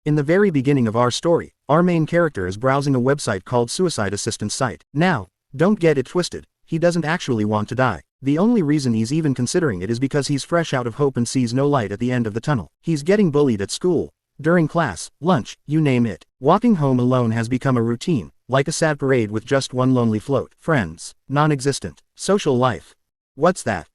In the very beginning of our story, our main character is browsing a website called Suicide Assistance Site. Now, don't get it twisted, he doesn't actually want to die. The only reason he's even considering it is because he's fresh out of hope and sees no light at the end of the tunnel. He's getting bullied at school, during class, lunch, you name it. Walking home alone has become a routine, like a sad parade with just one lonely float. Friends, non-existent. Social life. What's that?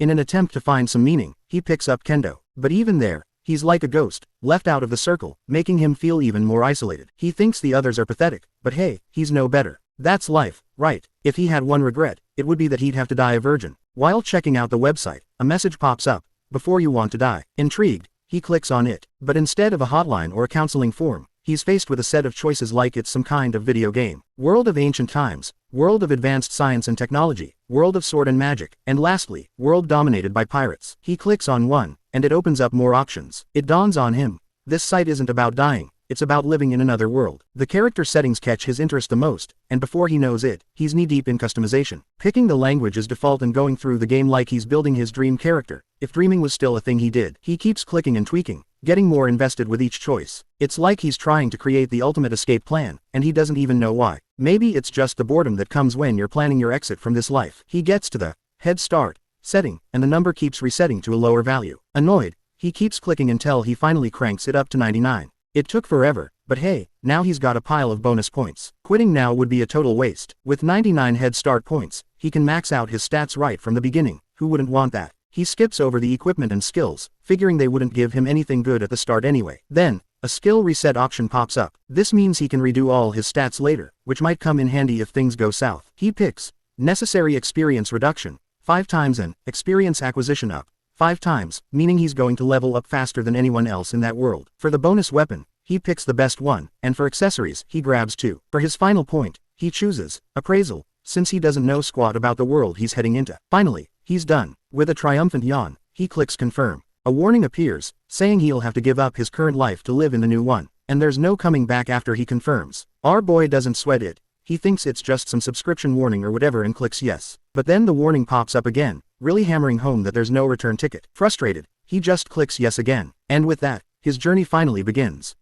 In an attempt to find some meaning, he picks up kendo. But even there, he's like a ghost, left out of the circle, making him feel even more isolated. He thinks the others are pathetic, but hey, he's no better. That's life, right? If he had one regret, it would be that he'd have to die a virgin. While checking out the website, a message pops up. Before you want to die. Intrigued, he clicks on it. But instead of a hotline or a counseling form, he's faced with a set of choices like it's some kind of video game. World of ancient times, world of advanced science and technology, world of sword and magic, and lastly, world dominated by pirates. He clicks on one, and it opens up more options. It dawns on him. This site isn't about dying. It's about living in another world. The character settings catch his interest the most, and before he knows it, he's knee-deep in customization. Picking the language as default and going through the game like he's building his dream character, if dreaming was still a thing he did. He keeps clicking and tweaking, getting more invested with each choice. It's like he's trying to create the ultimate escape plan, and he doesn't even know why. Maybe it's just the boredom that comes when you're planning your exit from this life. He gets to the head start setting, and the number keeps resetting to a lower value. Annoyed, he keeps clicking until he finally cranks it up to 99. It took forever, but hey, now he's got a pile of bonus points. Quitting now would be a total waste. With 99 head start points, he can max out his stats right from the beginning. Who wouldn't want that? He skips over the equipment and skills, figuring they wouldn't give him anything good at the start anyway. Then, a skill reset option pops up. This means he can redo all his stats later, which might come in handy if things go south. He picks necessary experience reduction, 5 times, and experience acquisition up 5 times, meaning he's going to level up faster than anyone else in that world. For the bonus weapon, he picks the best one, and for accessories, he grabs 2. For his final point, he chooses appraisal, since he doesn't know squat about the world he's heading into. Finally, he's done. With a triumphant yawn, he clicks confirm. A warning appears, saying he'll have to give up his current life to live in the new one, and there's no coming back after he confirms. Our boy doesn't sweat it. He thinks it's just some subscription warning or whatever and clicks yes. But then the warning pops up again, really hammering home that there's no return ticket. Frustrated, he just clicks yes again. And with that, his journey finally begins.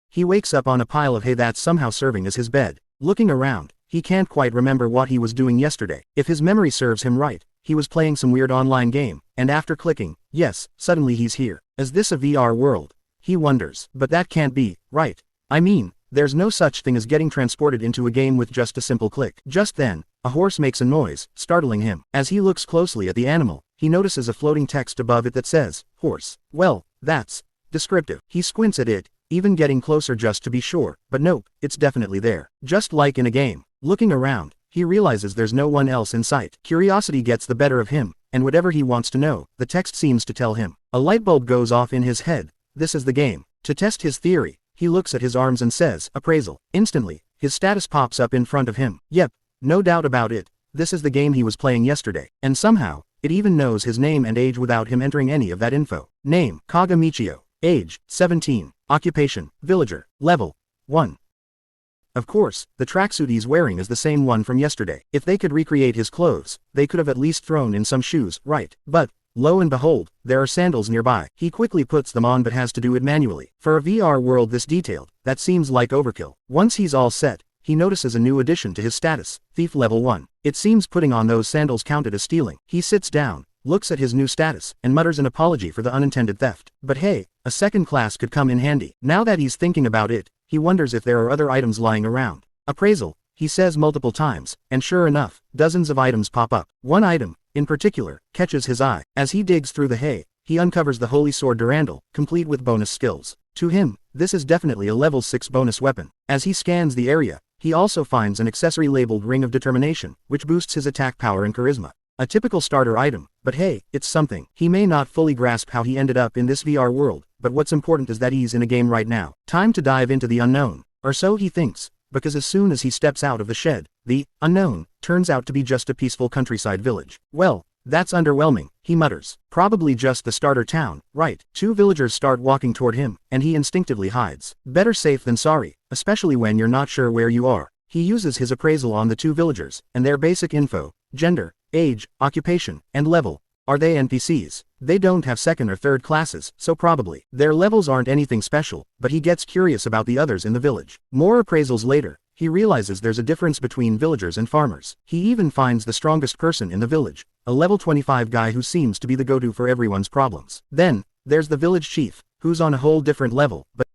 He wakes up on a pile of hay that's somehow serving as his bed. Looking around, he can't quite remember what he was doing yesterday. If his memory serves him right, he was playing some weird online game, and after clicking yes, suddenly he's here. Is this a VR world? He wonders. But that can't be, right? I mean, there's no such thing as getting transported into a game with just a simple click. Just then, a horse makes a noise, startling him. As he looks closely at the animal, he notices a floating text above it that says, horse. Well, that's descriptive. He squints at it, even getting closer just to be sure, but nope, it's definitely there. Just like in a game. Looking around, he realizes there's no one else in sight. Curiosity gets the better of him, and whatever he wants to know, the text seems to tell him. A light bulb goes off in his head. This is the game. To test his theory, he looks at his arms and says, appraisal. Instantly, his status pops up in front of him. Yep, no doubt about it, this is the game he was playing yesterday. And somehow, it even knows his name and age without him entering any of that info. Name, Kaga Michio. Age, 17. Occupation, villager. Level, 1. Of course, the tracksuit he's wearing is the same one from yesterday. If they could recreate his clothes, they could have at least thrown in some shoes, right? But, lo and behold, there are sandals nearby. He quickly puts them on but has to do it manually. For a VR world this detailed, that seems like overkill. Once he's all set, he notices a new addition to his status, Thief Level 1. It seems putting on those sandals counted as stealing. He sits down, looks at his new status, and mutters an apology for the unintended theft. But hey, a second class could come in handy. Now that he's thinking about it, he wonders if there are other items lying around. Appraisal, he says multiple times, and sure enough, dozens of items pop up. One item, in particular, catches his eye. As he digs through the hay, he uncovers the Holy Sword Durandal, complete with bonus skills. To him, this is definitely a level 6 bonus weapon. As he scans the area, he also finds an accessory labeled Ring of Determination, which boosts his attack power and charisma. A typical starter item, but hey, it's something. He may not fully grasp how he ended up in this VR world, but what's important is that he's in a game right now. Time to dive into the unknown. Or so he thinks, because as soon as he steps out of the shed, the unknown turns out to be just a peaceful countryside village. Well, that's underwhelming, he mutters. Probably just the starter town, right? 2 villagers start walking toward him, and he instinctively hides. Better safe than sorry, especially when you're not sure where you are. He uses his appraisal on the 2 villagers, and their basic info, gender, age, occupation, and level. Are they NPCs? They don't have second or third classes, so probably their levels aren't anything special, but he gets curious about the others in the village. More appraisals later, he realizes there's a difference between villagers and farmers. He even finds the strongest person in the village, a level 25 guy who seems to be the go-to for everyone's problems. Then, there's the village chief, who's on a whole different level, but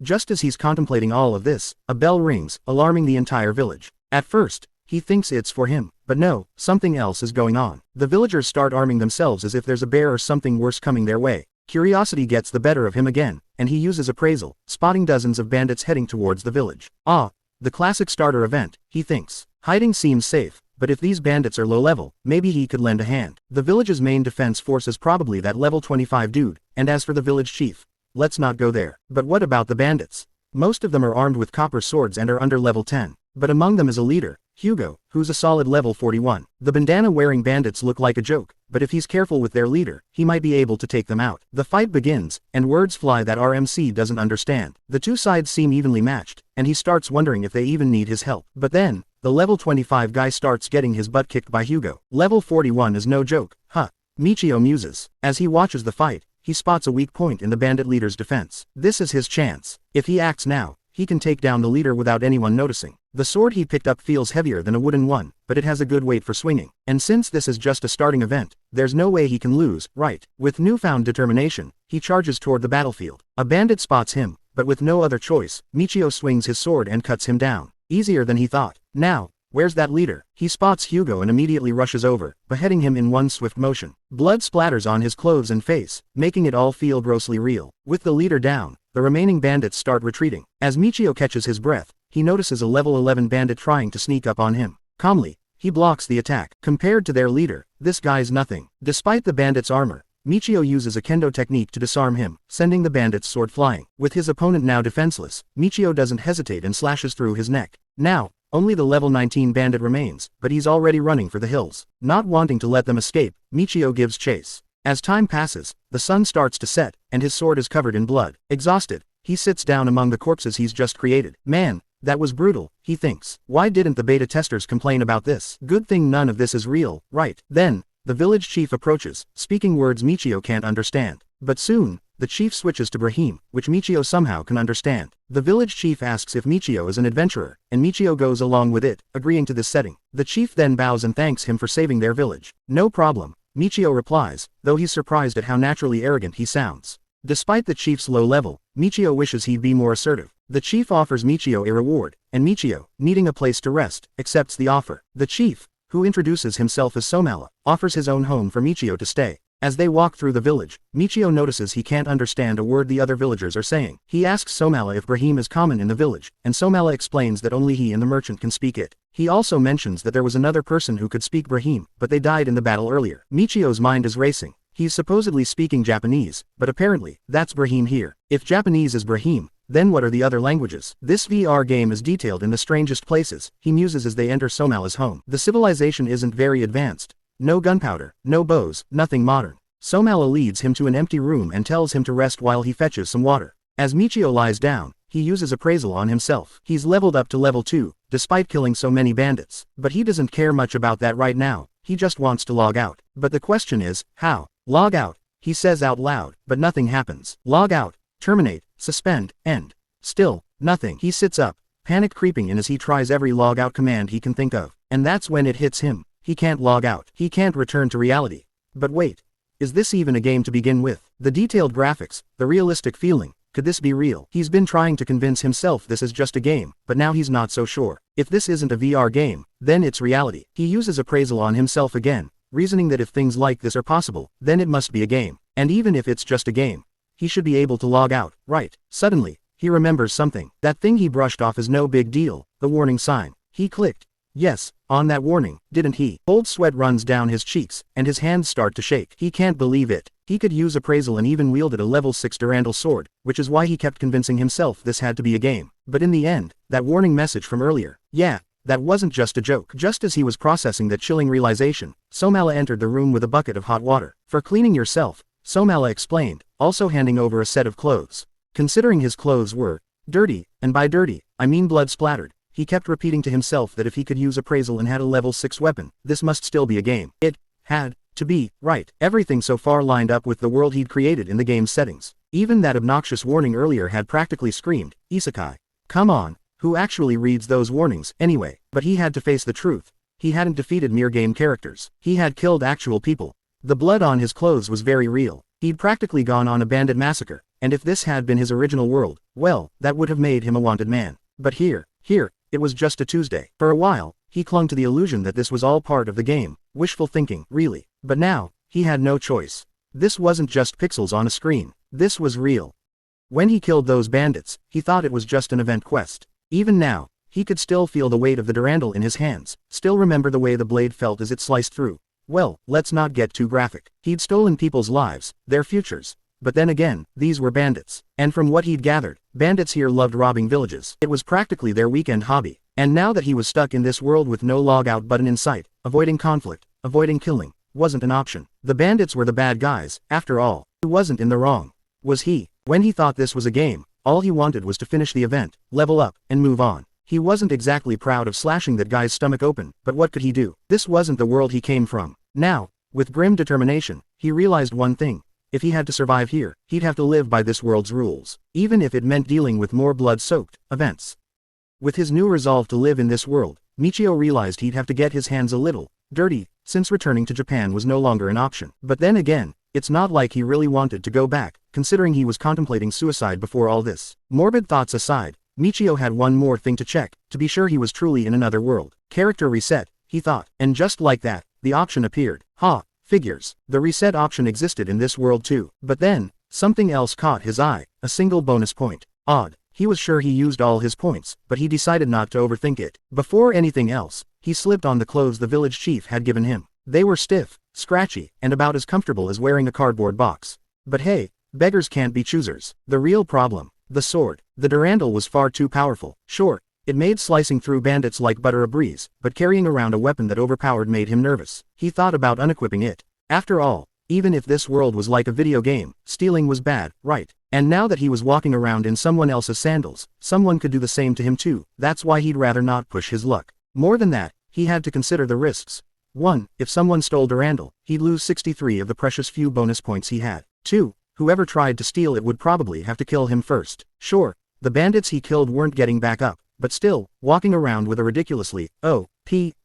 just as he's contemplating all of this, a bell rings, alarming the entire village. At first, he thinks it's for him, but no, something else is going on. The villagers start arming themselves as if there's a bear or something worse coming their way. Curiosity gets the better of him again, and he uses appraisal, spotting dozens of bandits heading towards the village. Ah, the classic starter event, he thinks. Hiding seems safe, but if these bandits are low level, maybe he could lend a hand. The village's main defense force is probably that level 25 dude, and as for the village chief, let's not go there. But what about the bandits? Most of them are armed with copper swords and are under level 10. But among them is a leader, Hugo, who's a solid level 41. The bandana-wearing bandits look like a joke, but if he's careful with their leader, he might be able to take them out. The fight begins, and words fly that RMC doesn't understand. The two sides seem evenly matched, and he starts wondering if they even need his help. But then, the level 25 guy starts getting his butt kicked by Hugo. Level 41 is no joke, huh? Michio muses. As he watches the fight, he spots a weak point in the bandit leader's defense. This is his chance. If he acts now, he can take down the leader without anyone noticing. The sword he picked up feels heavier than a wooden one, but it has a good weight for swinging. And since this is just a starting event, there's no way he can lose, right? With newfound determination, he charges toward the battlefield. A bandit spots him, but with no other choice, Michio swings his sword and cuts him down. Easier than he thought. Now, where's that leader? He spots Hugo and immediately rushes over, beheading him in one swift motion. Blood splatters on his clothes and face, making it all feel grossly real. With the leader down, the remaining bandits start retreating. As Michio catches his breath, he notices a level 11 bandit trying to sneak up on him. Calmly, he blocks the attack. Compared to their leader, this guy's nothing. Despite the bandit's armor, Michio uses a kendo technique to disarm him, sending the bandit's sword flying. With his opponent now defenseless, Michio doesn't hesitate and slashes through his neck. Now, only the level 19 bandit remains, but he's already running for the hills. Not wanting to let them escape, Michio gives chase. As time passes, the sun starts to set, and his sword is covered in blood. Exhausted, he sits down among the corpses he's just created. Man, that was brutal, he thinks. Why didn't the beta testers complain about this? Good thing none of this is real, right? Then, the village chief approaches, speaking words Michio can't understand. But soon, the chief switches to Brahim, which Michio somehow can understand. The village chief asks if Michio is an adventurer, and Michio goes along with it, agreeing to this setting. The chief then bows and thanks him for saving their village. No problem, Michio replies, though he's surprised at how naturally arrogant he sounds. Despite the chief's low level, Michio wishes he'd be more assertive. The chief offers Michio a reward, and Michio, needing a place to rest, accepts the offer. The chief, who introduces himself as naóMpWHte, offers his own home for Michio to stay. As they walk through the village, Michio notices he can't understand a word the other villagers are saying. He asks naóMpWHte if Brahim is common in the village, and naóMpWHte explains that only he and the merchant can speak it. He also mentions that there was another person who could speak Brahim, but they died in the battle earlier. Michio's mind is racing. He's supposedly speaking Japanese, but apparently, that's Brahim here. If Japanese is Brahim, then what are the other languages? This VR game is detailed in the strangest places, he muses as they enter naóMpWHTe's home. The civilization isn't very advanced. No gunpowder, no bows, nothing modern. naóMpWHTe leads him to an empty room and tells him to rest while he fetches some water. As Michio lies down, he uses appraisal on himself. He's leveled up to level 2, despite killing so many bandits. But he doesn't care much about that right now, he just wants to log out. But the question is, how? Log out, he says out loud, but nothing happens. Log out, terminate, suspend, end. Still, nothing. He sits up, panic creeping in as he tries every log out command he can think of. And that's when it hits him. He can't log out. He can't return to reality. But wait. Is this even a game to begin with? The detailed graphics, the realistic feeling, could this be real? He's been trying to convince himself this is just a game, but now he's not so sure. If this isn't a VR game, then it's reality. He uses appraisal on himself again, reasoning that if things like this are possible, then it must be a game. And even if it's just a game, he should be able to log out, right? Suddenly, he remembers something. That thing he brushed off is no big deal, the warning sign. He clicked. Yes, on that warning, didn't he? Cold sweat runs down his cheeks, and his hands start to shake. He can't believe it. He could use appraisal and even wielded a level 6 Durandal sword, which is why he kept convincing himself this had to be a game. But in the end, that warning message from earlier, yeah, that wasn't just a joke. Just as he was processing that chilling realization, naóMpWHTe entered the room with a bucket of hot water. For cleaning yourself, naóMpWHTe explained, also handing over a set of clothes. Considering his clothes were dirty, and by dirty, I mean blood splattered, he kept repeating to himself that if he could use appraisal and had a level 6 weapon, this must still be a game. It had To be right, everything so far lined up with the world he'd created in the game's settings. Even that obnoxious warning earlier had practically screamed, Isekai. Come on, who actually reads those warnings, anyway? But he had to face the truth. He hadn't defeated mere game characters. He had killed actual people. The blood on his clothes was very real. He'd practically gone on a bandit massacre, and if this had been his original world, well, that would have made him a wanted man. But here, it was just a Tuesday. For a while, he clung to the illusion that this was all part of the game. Wishful thinking, really. But now, he had no choice. This wasn't just pixels on a screen. This was real. When he killed those bandits, he thought it was just an event quest. Even now, he could still feel the weight of the durandal in his hands, still remember the way the blade felt as it sliced through. Well, let's not get too graphic. He'd stolen people's lives, their futures. But then again, these were bandits. And from what he'd gathered, bandits here loved robbing villages. It was practically their weekend hobby. And now that he was stuck in this world with no log-out button in sight, avoiding conflict, avoiding killing, wasn't an option. The bandits were the bad guys, after all. He wasn't in the wrong. Was he? When he thought this was a game, all he wanted was to finish the event, level up, and move on. He wasn't exactly proud of slashing that guy's stomach open, but what could he do? This wasn't the world he came from. Now, with grim determination, he realized one thing. If he had to survive here, he'd have to live by this world's rules, even if it meant dealing with more blood-soaked events. With his new resolve to live in this world, Michio realized he'd have to get his hands a little dirty, since returning to Japan was no longer an option. But then again, it's not like he really wanted to go back, considering he was contemplating suicide before all this. Morbid thoughts aside, Michio had one more thing to check, to be sure he was truly in another world. Character reset, he thought, and just like that, the option appeared. Figures. The reset option existed in this world too. But then, something else caught his eye, a single bonus point. Odd. He was sure he used all his points, but he decided not to overthink it. Before anything else, he slipped on the clothes the village chief had given him. They were stiff, scratchy, and about as comfortable as wearing a cardboard box. But hey, beggars can't be choosers. The real problem, the sword. The durandal was far too powerful. Sure, it made slicing through bandits like butter a breeze, but carrying around a weapon that overpowered made him nervous. He thought about unequipping it. After all, even if this world was like a video game, stealing was bad, right? And now that he was walking around in someone else's sandals, someone could do the same to him too. That's why he'd rather not push his luck. More than that, he had to consider the risks. 1. If someone stole durandal, he'd lose 63 of the precious few bonus points he had. 2. Whoever tried to steal it would probably have to kill him first. Sure, the bandits he killed weren't getting back up, but still, walking around with a ridiculously OP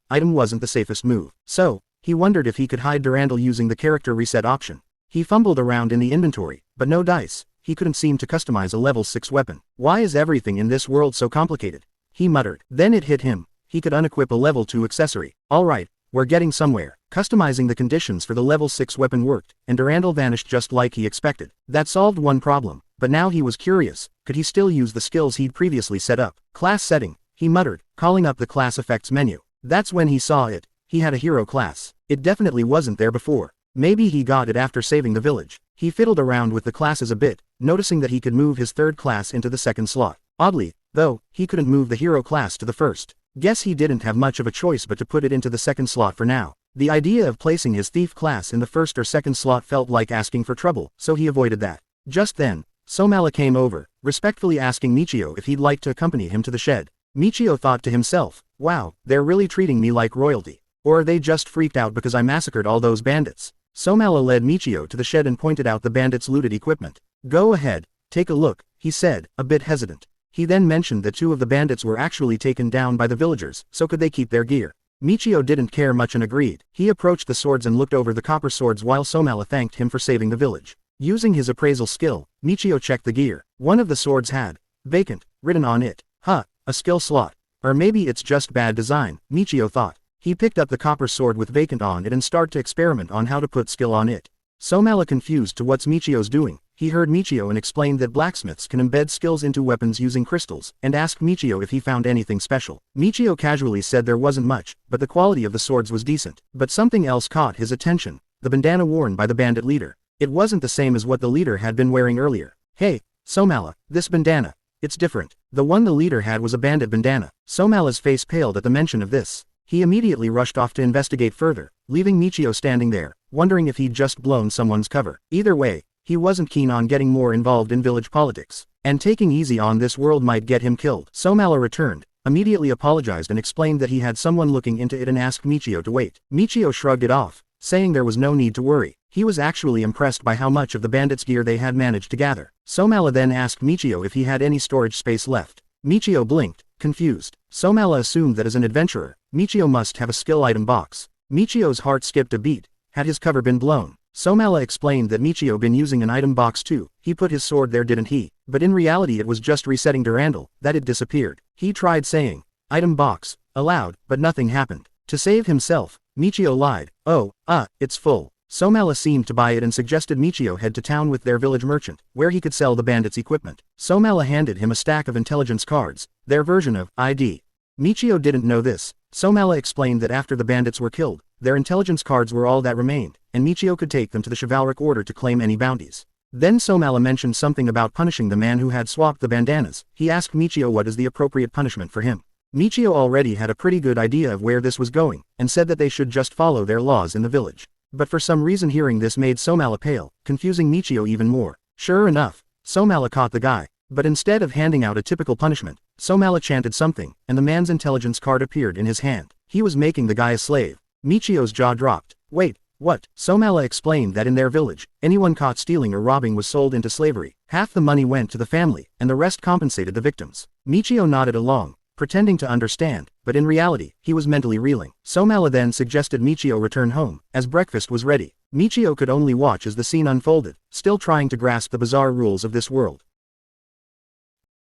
item wasn't the safest move. So, he wondered if he could hide durandal using the character reset option. He fumbled around in the inventory, but no dice. He couldn't seem to customize a level 6 weapon. Why is everything in this world so complicated? He muttered. Then it hit him. He could unequip a level 2 accessory. Alright, we're getting somewhere. Customizing the conditions for the level 6 weapon worked, and durandal vanished just like he expected. That solved one problem, but now he was curious. Could he still use the skills he'd previously set up? Class setting, he muttered, calling up the class effects menu. That's when he saw it. He had a hero class. It definitely wasn't there before. Maybe he got it after saving the village. He fiddled around with the classes a bit, noticing that he could move his third class into the second slot. Oddly, though, he couldn't move the hero class to the first. Guess he didn't have much of a choice but to put it into the second slot for now. The idea of placing his thief class in the first or second slot felt like asking for trouble, so he avoided that. Just then, alSainaaa came over, respectfully asking Michio if he'd like to accompany him to the shed. Michio thought to himself, wow, they're really treating me like royalty. Or are they just freaked out because I massacred all those bandits? alSainaaa led Michio to the shed and pointed out the bandits' looted equipment. Go ahead, take a look, he said, a bit hesitant. He then mentioned that 2 of the bandits were actually taken down by the villagers, so could they keep their gear? Michio didn't care much and agreed. He approached the swords and looked over the copper swords while alSainaaa thanked him for saving the village. Using his appraisal skill, Michio checked the gear. One of the swords had vacant written on it. A skill slot. Or maybe it's just bad design, Michio thought. He picked up the copper sword with vacant on it and started to experiment on how to put skill on it. alSainaaa confused to what's Michio's doing. He heard Michio and explained that blacksmiths can embed skills into weapons using crystals, and asked Michio if he found anything special. Michio casually said there wasn't much, but the quality of the swords was decent. But something else caught his attention. The bandana worn by the bandit leader. It wasn't the same as what the leader had been wearing earlier. Hey, alSainaaa, this bandana. It's different. The one the leader had was a bandit bandana. alSainaa's face paled at the mention of this. He immediately rushed off to investigate further, leaving Michio standing there, wondering if he'd just blown someone's cover. Either way, he wasn't keen on getting more involved in village politics, and taking easy on this world might get him killed. alSainaaa returned, immediately apologized and explained that he had someone looking into it and asked Michio to wait. Michio shrugged it off, saying there was no need to worry. He was actually impressed by how much of the bandits' gear they had managed to gather. Somala then asked Michio if he had any storage space left. Michio blinked, confused. Somala assumed that as an adventurer, Michio must have a skill item box. Michio's heart skipped a beat. Had his cover been blown? Somala explained that Michio been using an item box too. He put his sword there, didn't he? But in reality it was just resetting Durandal, that it disappeared. He tried saying, item box, aloud, but nothing happened. To save himself, Michio lied. Oh, it's full. Somala seemed to buy it and suggested Michio head to town with their village merchant, where he could sell the bandits' equipment. Somala handed him a stack of intelligence cards, their version of ID. Michio didn't know this. Somala explained that after the bandits were killed, their intelligence cards were all that remained, and Michio could take them to the chivalric order to claim any bounties. Then Somala mentioned something about punishing the man who had swapped the bandanas. He asked Michio what is the appropriate punishment for him. Michio already had a pretty good idea of where this was going, and said that they should just follow their laws in the village. But for some reason hearing this made Somala pale, confusing Michio even more. Sure enough, Somala caught the guy. But instead of handing out a typical punishment, Somala chanted something, and the man's intelligence card appeared in his hand. He was making the guy a slave. Michio's jaw dropped. Wait, what? Somala explained that in their village, anyone caught stealing or robbing was sold into slavery. Half the money went to the family, and the rest compensated the victims. Michio nodded along, pretending to understand, but in reality, he was mentally reeling. Somala then suggested Michio return home, as breakfast was ready. Michio could only watch as the scene unfolded, still trying to grasp the bizarre rules of this world.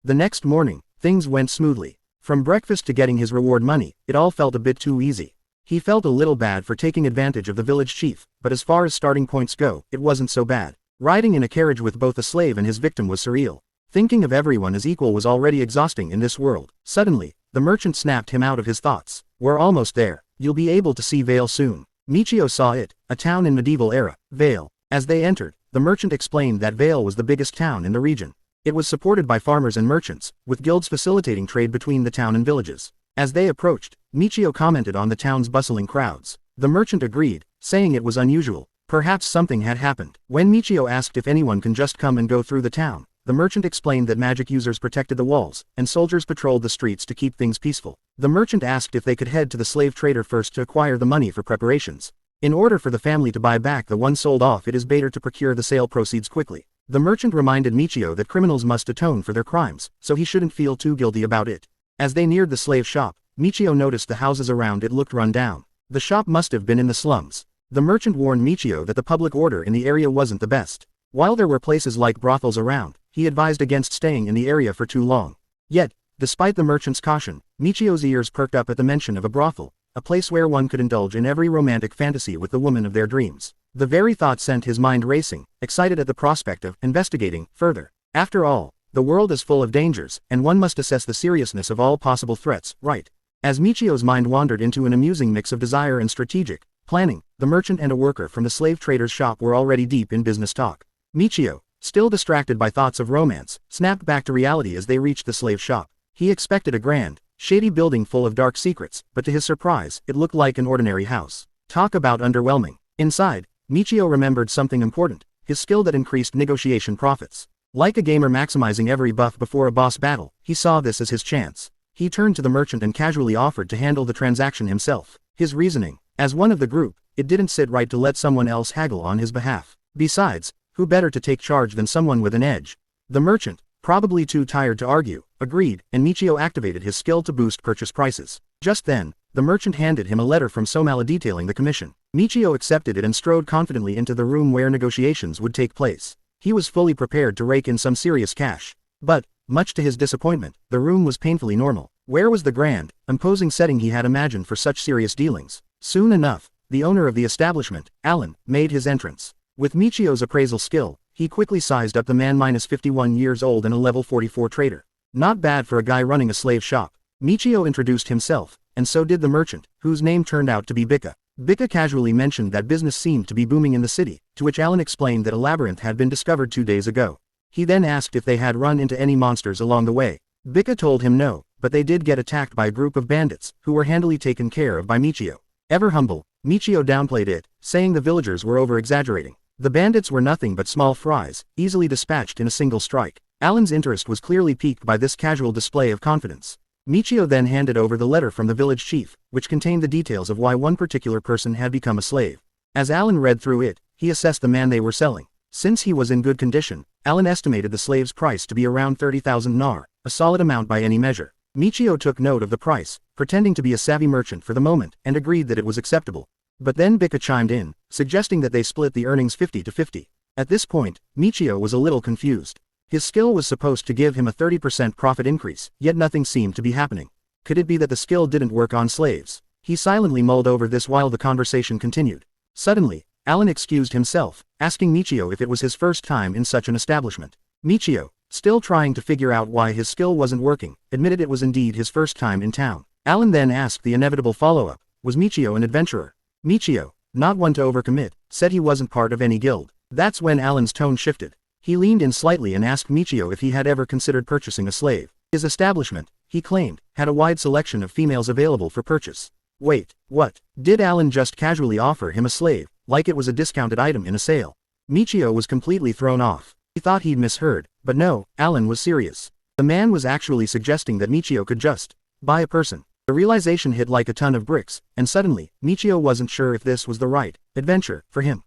The next morning, things went smoothly. From breakfast to getting his reward money, it all felt a bit too easy. He felt a little bad for taking advantage of the village chief, but as far as starting points go, it wasn't so bad. Riding in a carriage with both a slave and his victim was surreal. Thinking of everyone as equal was already exhausting in this world. Suddenly, the merchant snapped him out of his thoughts. We're almost there. You'll be able to see Vale soon. Michio saw it, a town in medieval era, Vale. As they entered, the merchant explained that Vale was the biggest town in the region. It was supported by farmers and merchants, with guilds facilitating trade between the town and villages. As they approached, Michio commented on the town's bustling crowds. The merchant agreed, saying it was unusual. Perhaps something had happened. When Michio asked if anyone can just come and go through the town, the merchant explained that magic users protected the walls, and soldiers patrolled the streets to keep things peaceful. The merchant asked if they could head to the slave trader first to acquire the money for preparations. In order for the family to buy back the one sold off, it is better to procure the sale proceeds quickly. The merchant reminded Michio that criminals must atone for their crimes, so he shouldn't feel too guilty about it. As they neared the slave shop, Michio noticed the houses around it looked run down. The shop must have been in the slums. The merchant warned Michio that the public order in the area wasn't the best. While there were places like brothels around, he advised against staying in the area for too long. Yet, despite the merchant's caution, Michio's ears perked up at the mention of a brothel, a place where one could indulge in every romantic fantasy with the woman of their dreams. The very thought sent his mind racing, excited at the prospect of investigating further. After all, the world is full of dangers, and one must assess the seriousness of all possible threats, right? As Michio's mind wandered into an amusing mix of desire and strategic planning, the merchant and a worker from the slave trader's shop were already deep in business talk. Michio, still distracted by thoughts of romance, snapped back to reality as they reached the slave shop. He expected a grand, shady building full of dark secrets, but to his surprise, it looked like an ordinary house. Talk about underwhelming. Inside, Michio remembered something important, his skill that increased negotiation profits. Like a gamer maximizing every buff before a boss battle, he saw this as his chance. He turned to the merchant and casually offered to handle the transaction himself. His reasoning: as one of the group, it didn't sit right to let someone else haggle on his behalf. Besides, who better to take charge than someone with an edge? The merchant, probably too tired to argue, agreed, and Michio activated his skill to boost purchase prices. Just then, the merchant handed him a letter from Somala detailing the commission. Michio accepted it and strode confidently into the room where negotiations would take place. He was fully prepared to rake in some serious cash. But, much to his disappointment, the room was painfully normal. Where was the grand, imposing setting he had imagined for such serious dealings? Soon enough, the owner of the establishment, Alan, made his entrance. With Michio's appraisal skill, he quickly sized up the man -51 years old and a level 44 trader. Not bad for a guy running a slave shop. Michio introduced himself, and so did the merchant, whose name turned out to be Bika. Bika casually mentioned that business seemed to be booming in the city, to which Alan explained that a labyrinth had been discovered 2 days ago. He then asked if they had run into any monsters along the way. Bika told him no, but they did get attacked by a group of bandits, who were handily taken care of by Michio. Ever humble, Michio downplayed it, saying the villagers were over-exaggerating. The bandits were nothing but small fries, easily dispatched in a single strike. Alan's interest was clearly piqued by this casual display of confidence. Michio then handed over the letter from the village chief, which contained the details of why one particular person had become a slave. As Alan read through it, he assessed the man they were selling. Since he was in good condition, Alan estimated the slave's price to be around 30,000 nar, a solid amount by any measure. Michio took note of the price, pretending to be a savvy merchant for the moment, and agreed that it was acceptable. But then Bika chimed in, suggesting that they split the earnings 50-50. At this point, Michio was a little confused. His skill was supposed to give him a 30% profit increase, yet nothing seemed to be happening. Could it be that the skill didn't work on slaves? He silently mulled over this while the conversation continued. Suddenly, Alan excused himself, asking Michio if it was his first time in such an establishment. Michio, still trying to figure out why his skill wasn't working, admitted it was indeed his first time in town. Alan then asked the inevitable follow-up, was Michio an adventurer? Michio, not one to overcommit, said he wasn't part of any guild. That's when Alan's tone shifted. He leaned in slightly and asked Michio if he had ever considered purchasing a slave. His establishment, he claimed, had a wide selection of females available for purchase. Wait, what? Did Alan just casually offer him a slave, like it was a discounted item in a sale? Michio was completely thrown off. He thought he'd misheard, but no, Alan was serious. The man was actually suggesting that Michio could just buy a person. The realization hit like a ton of bricks, and suddenly, Michio wasn't sure if this was the right adventure for him.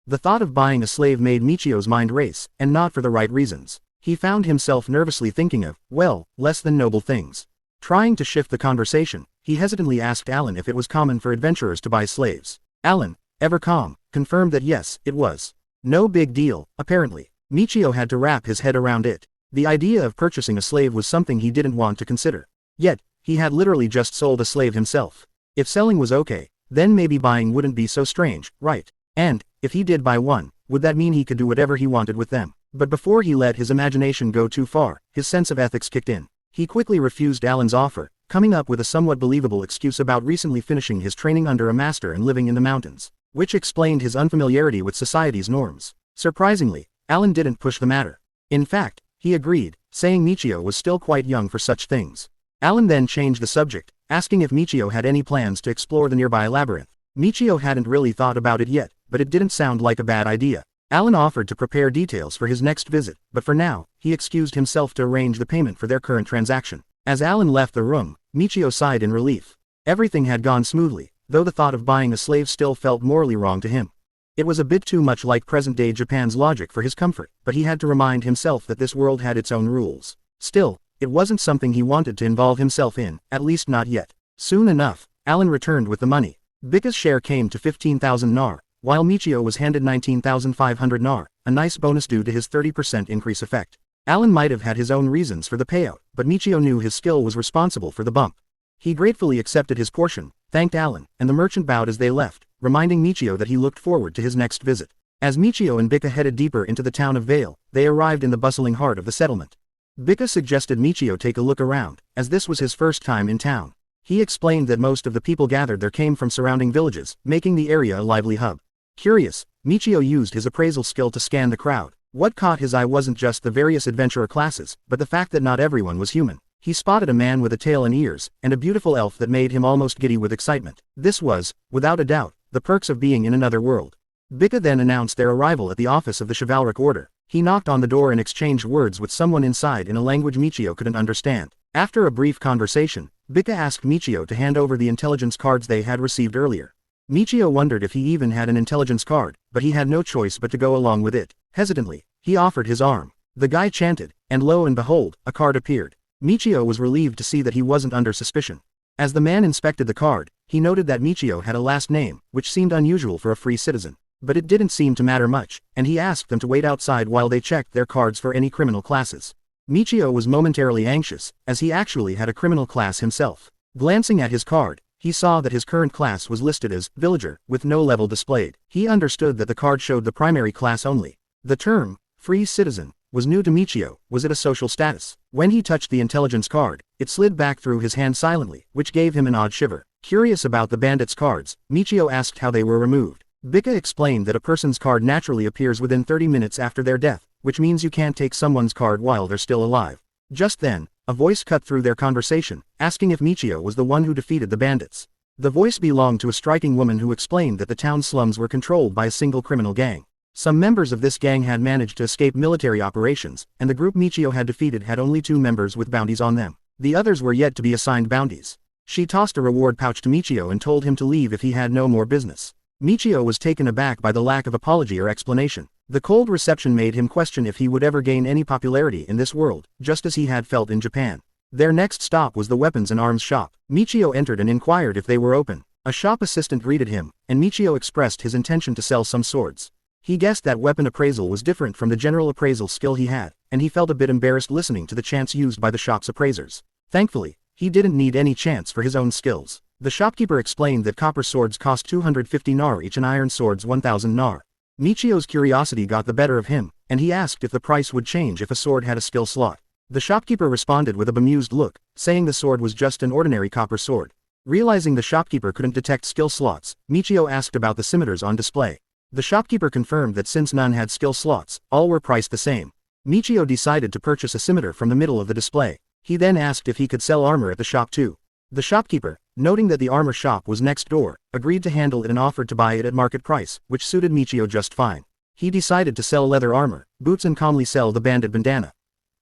The thought of buying a slave made Michio's mind race, and not for the right reasons. He found himself nervously thinking of, well, less than noble things. Trying to shift the conversation, he hesitantly asked Alan if it was common for adventurers to buy slaves. Alan, ever calm, confirmed that yes, it was. No big deal, apparently. Michio had to wrap his head around it. The idea of purchasing a slave was something he didn't want to consider. Yet, he had literally just sold a slave himself. If selling was okay, then maybe buying wouldn't be so strange, right? And, if he did buy one, would that mean he could do whatever he wanted with them? But before he let his imagination go too far, his sense of ethics kicked in. He quickly refused Alan's offer, coming up with a somewhat believable excuse about recently finishing his training under a master and living in the mountains, which explained his unfamiliarity with society's norms. Surprisingly, Alan didn't push the matter. In fact, he agreed, saying Michio was still quite young for such things. Alan then changed the subject, asking if Michio had any plans to explore the nearby labyrinth. Michio hadn't really thought about it yet, but it didn't sound like a bad idea. Alan offered to prepare details for his next visit, but for now, he excused himself to arrange the payment for their current transaction. As Alan left the room, Michio sighed in relief. Everything had gone smoothly, though the thought of buying a slave still felt morally wrong to him. It was a bit too much like present-day Japan's logic for his comfort, but he had to remind himself that this world had its own rules. Still, it wasn't something he wanted to involve himself in, at least not yet. Soon enough, Alan returned with the money. Bika's share came to 15,000 nar, while Michio was handed 19,500 nar, a nice bonus due to his 30% increase effect. Alan might have had his own reasons for the payout, but Michio knew his skill was responsible for the bump. He gratefully accepted his portion, thanked Alan, and the merchant bowed as they left, reminding Michio that he looked forward to his next visit. As Michio and Bika headed deeper into the town of Vale, they arrived in the bustling heart of the settlement. Bika suggested Michio take a look around, as this was his first time in town. He explained that most of the people gathered there came from surrounding villages, making the area a lively hub. Curious, Michio used his appraisal skill to scan the crowd. What caught his eye wasn't just the various adventurer classes, but the fact that not everyone was human. He spotted a man with a tail and ears, and a beautiful elf that made him almost giddy with excitement. This was, without a doubt, the perks of being in another world. Bika then announced their arrival at the office of the chivalric order. He knocked on the door and exchanged words with someone inside in a language Michio couldn't understand. After a brief conversation, Bika asked Michio to hand over the intelligence cards they had received earlier. Michio wondered if he even had an intelligence card, but he had no choice but to go along with it. Hesitantly, he offered his arm. The guy chanted, and lo and behold, a card appeared. Michio was relieved to see that he wasn't under suspicion. As the man inspected the card, he noted that Michio had a last name, which seemed unusual for a free citizen. But it didn't seem to matter much, and he asked them to wait outside while they checked their cards for any criminal classes. Michio was momentarily anxious, as he actually had a criminal class himself. Glancing at his card, he saw that his current class was listed as Villager, with no level displayed. He understood that the card showed the primary class only. The term, Free Citizen, was new to Michio. Was it a social status? When he touched the intelligence card, it slid back through his hand silently, which gave him an odd shiver. Curious about the bandits' cards, Michio asked how they were removed. Bika explained that a person's card naturally appears within 30 minutes after their death, which means you can't take someone's card while they're still alive. Just then, a voice cut through their conversation, asking if Michio was the one who defeated the bandits. The voice belonged to a striking woman who explained that the town's slums were controlled by a single criminal gang. Some members of this gang had managed to escape military operations, and the group Michio had defeated had only 2 members with bounties on them. The others were yet to be assigned bounties. She tossed a reward pouch to Michio and told him to leave if he had no more business. Michio was taken aback by the lack of apology or explanation. The cold reception made him question if he would ever gain any popularity in this world, just as he had felt in Japan. Their next stop was the weapons and arms shop. Michio entered and inquired if they were open. A shop assistant greeted him, and Michio expressed his intention to sell some swords. He guessed that weapon appraisal was different from the general appraisal skill he had, and he felt a bit embarrassed listening to the chants used by the shop's appraisers. Thankfully, he didn't need any chants for his own skills. The shopkeeper explained that copper swords cost 250 nar each and iron swords 1000 nar. Michio's curiosity got the better of him, and he asked if the price would change if a sword had a skill slot. The shopkeeper responded with a bemused look, saying the sword was just an ordinary copper sword. Realizing the shopkeeper couldn't detect skill slots, Michio asked about the scimitars on display. The shopkeeper confirmed that since none had skill slots, all were priced the same. Michio decided to purchase a scimitar from the middle of the display. He then asked if he could sell armor at the shop too. The shopkeeper, noting that the armor shop was next door, agreed to handle it and offered to buy it at market price, which suited Michio just fine. He decided to sell leather armor, boots and calmly sell the bandit bandana.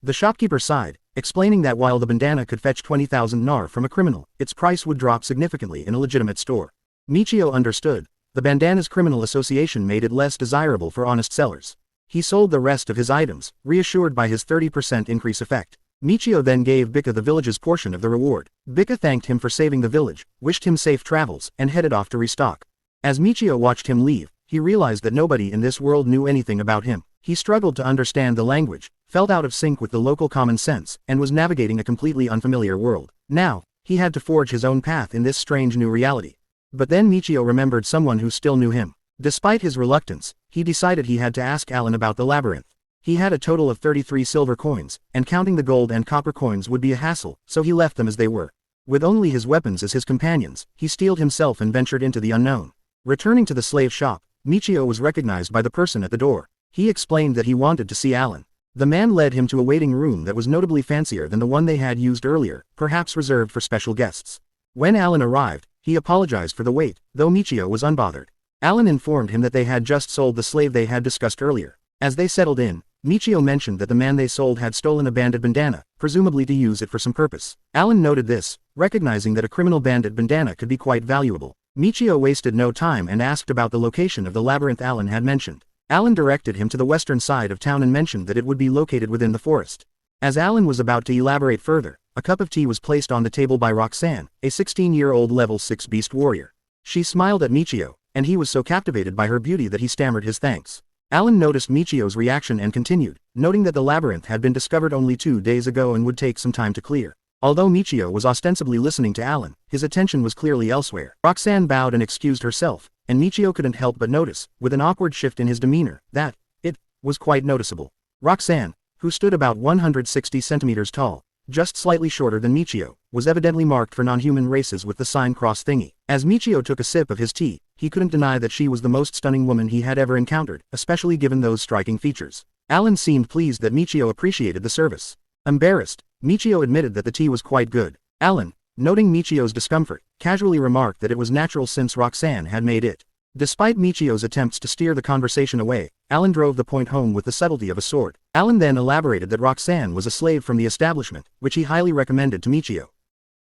The shopkeeper sighed, explaining that while the bandana could fetch 20,000 nar from a criminal, its price would drop significantly in a legitimate store. Michio understood. The bandana's criminal association made it less desirable for honest sellers. He sold the rest of his items, reassured by his 30% increase effect. Michio then gave Bika the village's portion of the reward. Bika thanked him for saving the village, wished him safe travels, and headed off to restock. As Michio watched him leave, he realized that nobody in this world knew anything about him. He struggled to understand the language, felt out of sync with the local common sense, and was navigating a completely unfamiliar world. Now, he had to forge his own path in this strange new reality. But then Michio remembered someone who still knew him. Despite his reluctance, he decided he had to ask Alan about the labyrinth. He had a total of 33 silver coins, and counting the gold and copper coins would be a hassle, so he left them as they were. With only his weapons as his companions, he steeled himself and ventured into the unknown. Returning to the slave shop, Michio was recognized by the person at the door. He explained that he wanted to see Alan. The man led him to a waiting room that was notably fancier than the one they had used earlier, perhaps reserved for special guests. When Alan arrived, he apologized for the wait, though Michio was unbothered. Alan informed him that they had just sold the slave they had discussed earlier. As they settled in, Michio mentioned that the man they sold had stolen a bandit bandana, presumably to use it for some purpose. Alan noted this, recognizing that a criminal bandit bandana could be quite valuable. Michio wasted no time and asked about the location of the labyrinth Alan had mentioned. Alan directed him to the western side of town and mentioned that it would be located within the forest. As Alan was about to elaborate further, a cup of tea was placed on the table by Roxanne, a 16-year-old level 6 beast warrior. She smiled at Michio, and he was so captivated by her beauty that he stammered his thanks. Alan noticed Michio's reaction and continued, noting that the labyrinth had been discovered only 2 days ago and would take some time to clear. Although Michio was ostensibly listening to Alan, his attention was clearly elsewhere. Roxanne bowed and excused herself, and Michio couldn't help but notice, with an awkward shift in his demeanor, that it was quite noticeable. Roxanne, who stood about 160 centimeters tall, just slightly shorter than Michio, was evidently marked for non-human races with the sign cross thingy. As Michio took a sip of his tea, he couldn't deny that she was the most stunning woman he had ever encountered, especially given those striking features. Alan seemed pleased that Michio appreciated the service. Embarrassed, Michio admitted that the tea was quite good. Alan, noting Michio's discomfort, casually remarked that it was natural since Roxanne had made it. Despite Michio's attempts to steer the conversation away, Alan drove the point home with the subtlety of a sword. Alan then elaborated that Roxanne was a slave from the establishment, which he highly recommended to Michio.